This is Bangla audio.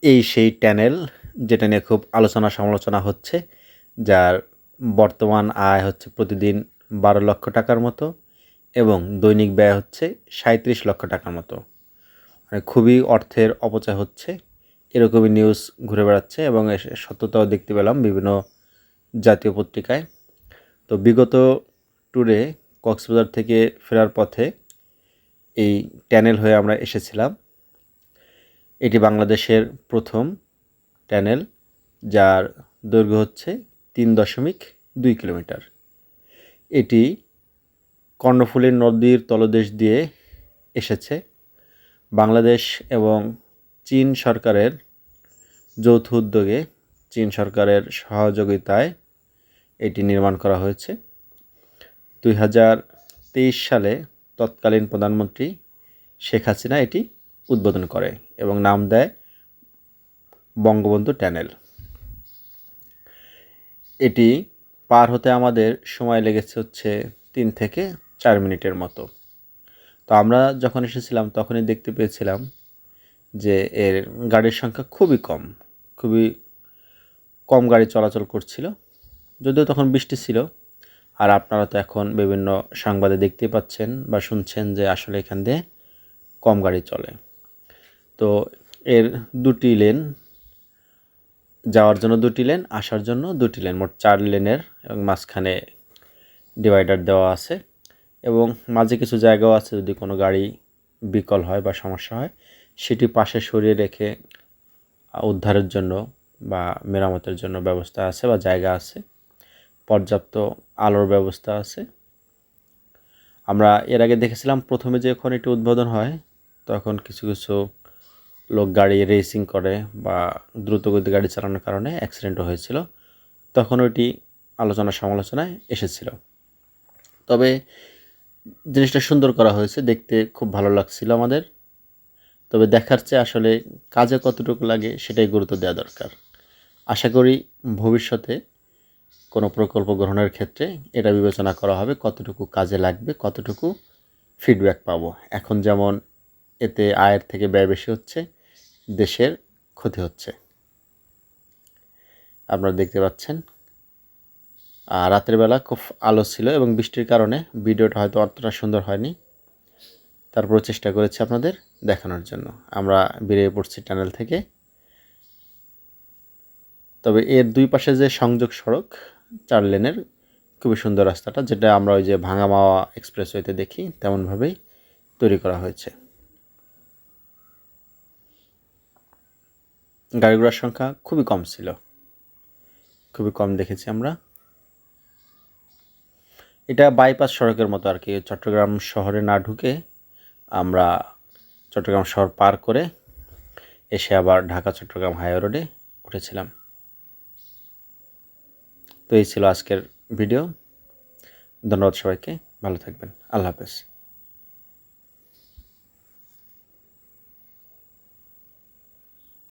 এই সেই ট্যানেল যেটা নিয়ে খুব আলোচনা সমালোচনা হচ্ছে, যার বর্তমান আয় হচ্ছে প্রতিদিন 12 লক্ষ টাকার মতো এবং দৈনিক ব্যয় হচ্ছে 37 লক্ষ টাকার মতো। মানে খুবই অর্থের অপচয় হচ্ছে, এরকমই নিউজ ঘুরে বেড়াচ্ছে এবং এর সত্যতাও দেখতে পেলাম বিভিন্ন জাতীয় পত্রিকায়। তো বিগত ট্যুরে কক্সবাজার থেকে ফেরার পথে এই ট্যানেল হয়ে আমরা এসেছিলাম। এটি বাংলাদেশের প্রথম ট্যানেল, যার দৈর্ঘ্য হচ্ছে 3.2 কিলোমিটার। এটি কর্ণফুলী নদীর তলদেশ দিয়ে এসেছে। বাংলাদেশ এবং চীন সরকারের যৌথ উদ্যোগে, চীন সরকারের সহযোগিতায় এটি নির্মাণ করা হয়েছে। 2023 সালে তৎকালীন প্রধানমন্ত্রী শেখ হাসিনা এটি উদ্বোধন করে এবং নাম দেয় বঙ্গবন্ধু ট্যানেল। এটি পার হতে আমাদের সময় লেগেছে হচ্ছে 3 থেকে 4 মিনিটের মতো। তো আমরা যখন এসেছিলাম তখনই দেখতে পেয়েছিলাম যে এর গাড়ির সংখ্যা খুবই কম গাড়ি চলাচল করছিল, যদিও তখন বৃষ্টি ছিল। আর আপনারা তো এখন বিভিন্ন সংবাদে দেখতে পাচ্ছেন বা শুনছেন যে আসলে এখান দিয়ে কম গাড়ি চলে। তো এর 2টি লেন, যাওয়ার জন্য 2টি লেন, আসার জন্য 2টি লেন, মোট 4 লেনের, এবং মাঝখানে ডিভাইডার দেওয়া আছে এবং মাঝে কিছু জায়গাও আছে যদি কোনো গাড়ি বিকল হয় বা সমস্যা হয় সেটি পাশে সরিয়ে রেখে উদ্ধারের জন্য বা মেরামতের জন্য ব্যবস্থা আছে বা জায়গা আছে, পর্যাপ্ত আলোর ব্যবস্থা আছে। আমরা এর আগে দেখেছিলাম প্রথমে যখন এটি উদ্বোধন হয় তখন কিছু লোক গাড়ি রেসিং করে বা দ্রুতগতি গাড়ি চালানোর কারণে অ্যাক্সিডেন্টও হয়েছিল, তখন ওইটি আলোচনা সমালোচনায় এসেছিল। তবে জিনিসটা সুন্দর করা হয়েছে, দেখতে খুব ভালো লাগছিল আমাদের। তবে দেখার চেয়ে আসলে কাজে কতটুকু লাগে সেটাই গুরুত্ব দেওয়া দরকার। আশা করি ভবিষ্যতে কোনো প্রকল্প গ্রহণের ক্ষেত্রে এটা বিবেচনা করা হবে কতটুকু কাজে লাগবে, কতটুকু ফিডব্যাক পাবো। এখন যেমন এতে আয়ের থেকে ব্যয় বেশি হচ্ছে, দেশের ক্ষতি হচ্ছে। আপনারা দেখতে পাচ্ছেন রাতের বেলা খুব আলো ছিল এবং বৃষ্টির কারণে ভিডিওটা হয়তো অতটা সুন্দর হয়নি, তারপর চেষ্টা করেছি আপনাদের দেখানোর জন্য। আমরা বেরিয়ে পড়ছি টানেল থেকে। তবে এর দুই পাশে যে সংযোগ সড়ক 4 লেনের, খুবই সুন্দর রাস্তাটা, যেটা আমরা ওই যে ভাঙা মাওয়া এক্সপ্রেসওয়েতে দেখি তেমনভাবেই তৈরি করা হয়েছে। গাড়ি ঘোড়ার সংখ্যা খুবই কম ছিল, খুবই কম দেখেছি আমরা। এটা বাইপাস সড়কের মতো আর কি, চট্টগ্রাম শহরে না ঢুকে আমরা চট্টগ্রাম শহর পার করে এসে আবার ঢাকা চট্টগ্রাম হাইওয়ে রোডে উঠেছিলাম। তো এই ছিল আজকের ভিডিও। ধন্যবাদ সবাইকে, ভালো থাকবেন, আল্লাহ হাফেজ।